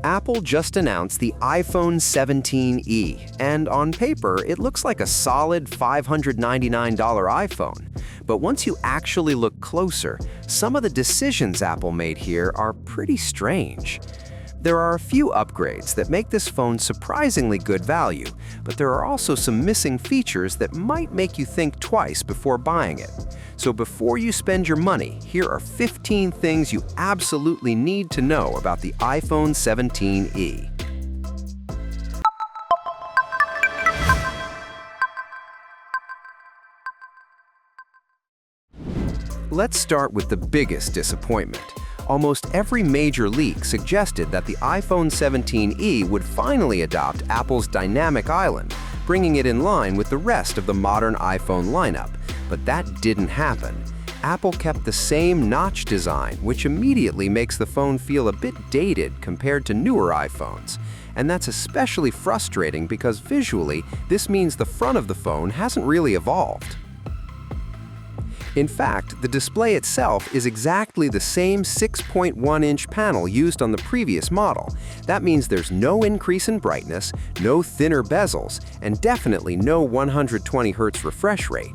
Apple just announced the iPhone 17e, and on paper, it looks like a solid $599 iPhone. But once you actually look closer, some of the decisions Apple made here are pretty strange. There are a few upgrades that make this phone surprisingly good value, but there are also some missing features that might make you think twice before buying it. So before you spend your money, here are 15 things you absolutely need to know about the iPhone 17e. Let's start with the biggest disappointment. Almost every major leak suggested that the iPhone 17e would finally adopt Apple's Dynamic Island, bringing it in line with the rest of the modern iPhone lineup. But that didn't happen. Apple kept the same notch design, which immediately makes the phone feel a bit dated compared to newer iPhones. And that's especially frustrating because visually, this means the front of the phone hasn't really evolved. In fact, the display itself is exactly the same 6.1-inch panel used on the previous model. That means there's no increase in brightness, no thinner bezels, and definitely no 120 Hz refresh rate.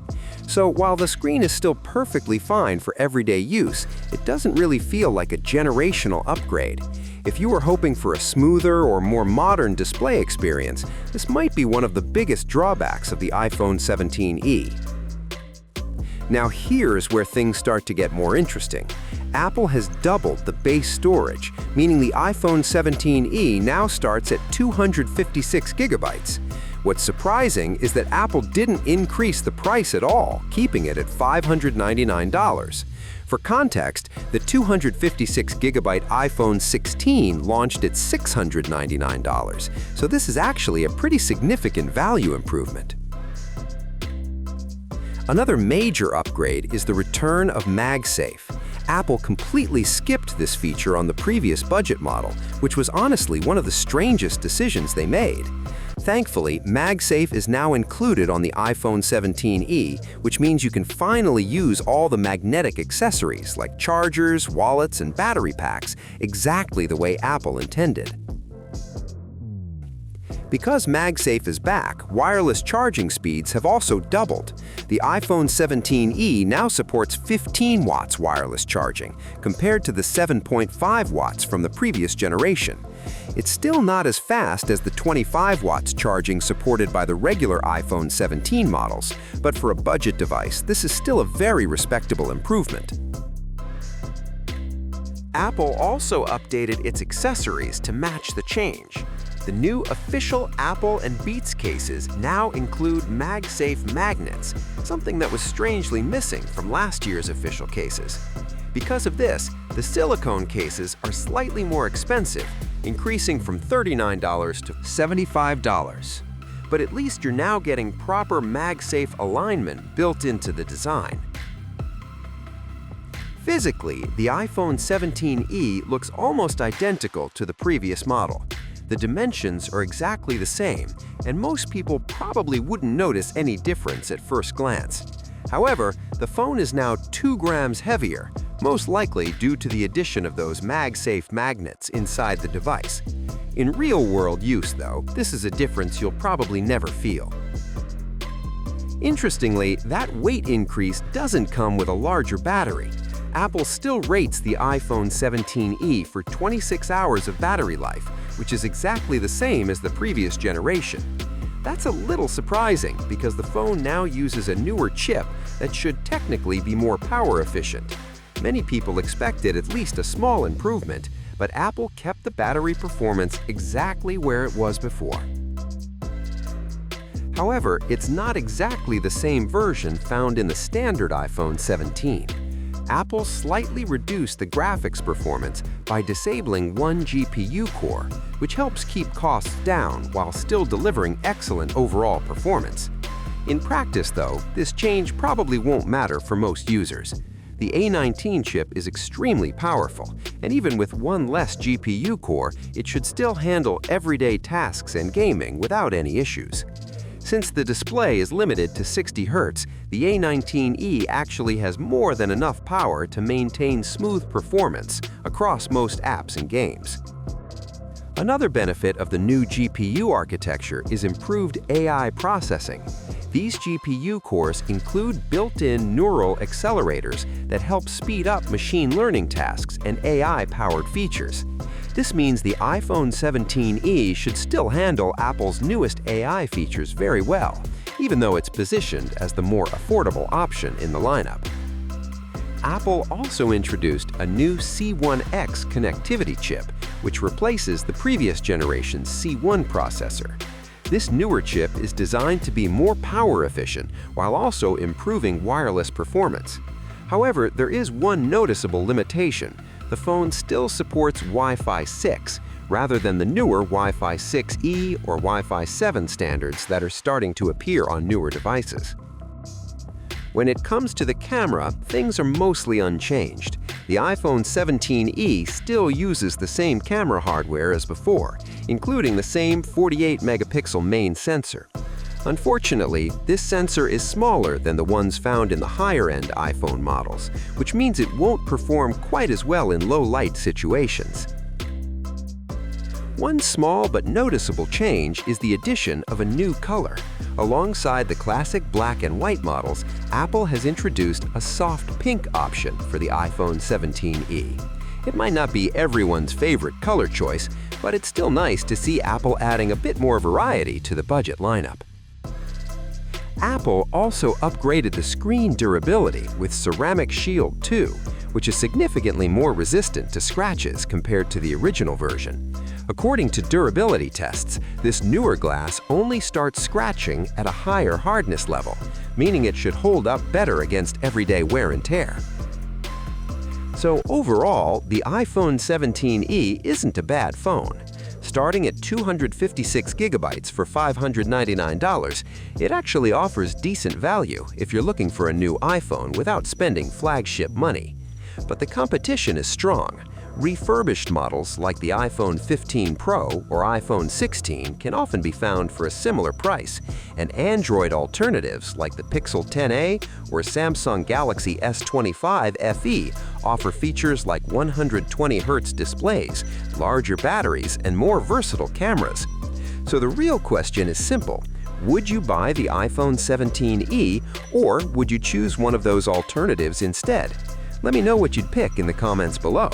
So while the screen is still perfectly fine for everyday use, it doesn't really feel like a generational upgrade. If you were hoping for a smoother or more modern display experience, this might be one of the biggest drawbacks of the iPhone 17e. Now here's where things start to get more interesting. Apple has doubled the base storage, meaning the iPhone 17e now starts at 256 gigabytes. What's surprising is that Apple didn't increase the price at all, keeping it at $599. For context, the 256-gigabyte iPhone 16 launched at $699, so this is actually a pretty significant value improvement. Another major upgrade is the return of MagSafe. Apple completely skipped this feature on the previous budget model, which was honestly one of the strangest decisions they made. Thankfully, MagSafe is now included on the iPhone 17e, which means you can finally use all the magnetic accessories like chargers, wallets, and battery packs exactly the way Apple intended. Because MagSafe is back, wireless charging speeds have also doubled. The iPhone 17e now supports 15 watts wireless charging, compared to the 7.5 watts from the previous generation. It's still not as fast as the 25 watts charging supported by the regular iPhone 17 models, but for a budget device, this is still a very respectable improvement. Apple also updated its accessories to match the change. The new official Apple and Beats cases now include MagSafe magnets, something that was strangely missing from last year's official cases. Because of this, the silicone cases are slightly more expensive, increasing from $39 to $75. But at least you're now getting proper MagSafe alignment built into the design. Physically, the iPhone 17e looks almost identical to the previous model. The dimensions are exactly the same, and most people probably wouldn't notice any difference at first glance. However, the phone is now 2 grams heavier, most likely due to the addition of those MagSafe magnets inside the device. In real-world use, though, this is a difference you'll probably never feel. Interestingly, that weight increase doesn't come with a larger battery. Apple still rates the iPhone 17e for 26 hours of battery life, which is exactly the same as the previous generation. That's a little surprising because the phone now uses a newer chip that should technically be more power efficient. Many people expected at least a small improvement, but Apple kept the battery performance exactly where it was before. However, it's not exactly the same version found in the standard iPhone 17. Apple slightly reduced the graphics performance by disabling one GPU core, which helps keep costs down while still delivering excellent overall performance. In practice, though, this change probably won't matter for most users. The A19 chip is extremely powerful, and even with one less GPU core, it should still handle everyday tasks and gaming without any issues. Since the display is limited to 60 Hz, the A19e actually has more than enough power to maintain smooth performance across most apps and games. Another benefit of the new GPU architecture is improved AI processing. These GPU cores include built-in neural accelerators that help speed up machine learning tasks and AI-powered features. This means the iPhone 17e should still handle Apple's newest AI features very well, even though it's positioned as the more affordable option in the lineup. Apple also introduced a new C1X connectivity chip, which replaces the previous generation's C1 processor. This newer chip is designed to be more power efficient while also improving wireless performance. However, there is one noticeable limitation. The phone still supports Wi-Fi 6, rather than the newer Wi-Fi 6E or Wi-Fi 7 standards that are starting to appear on newer devices. When it comes to the camera, things are mostly unchanged. The iPhone 17e still uses the same camera hardware as before, including the same 48-megapixel main sensor. Unfortunately, this sensor is smaller than the ones found in the higher-end iPhone models, which means it won't perform quite as well in low-light situations. One small but noticeable change is the addition of a new color. Alongside the classic black and white models, Apple has introduced a soft pink option for the iPhone 17e. It might not be everyone's favorite color choice, but it's still nice to see Apple adding a bit more variety to the budget lineup. Apple also upgraded the screen durability with Ceramic Shield 2, which is significantly more resistant to scratches compared to the original version. According to durability tests, this newer glass only starts scratching at a higher hardness level, meaning it should hold up better against everyday wear and tear. So overall, the iPhone 17e isn't a bad phone. Starting at 256 gigabytes for $599, it actually offers decent value if you're looking for a new iPhone without spending flagship money. But the competition is strong. Refurbished models like the iPhone 15 Pro or iPhone 16 can often be found for a similar price, and Android alternatives like the Pixel 10a or Samsung Galaxy S25 FE offer features like 120Hz displays, larger batteries, and more versatile cameras. So the real question is simple. Would you buy the iPhone 17e, or would you choose one of those alternatives instead? Let me know what you'd pick in the comments below.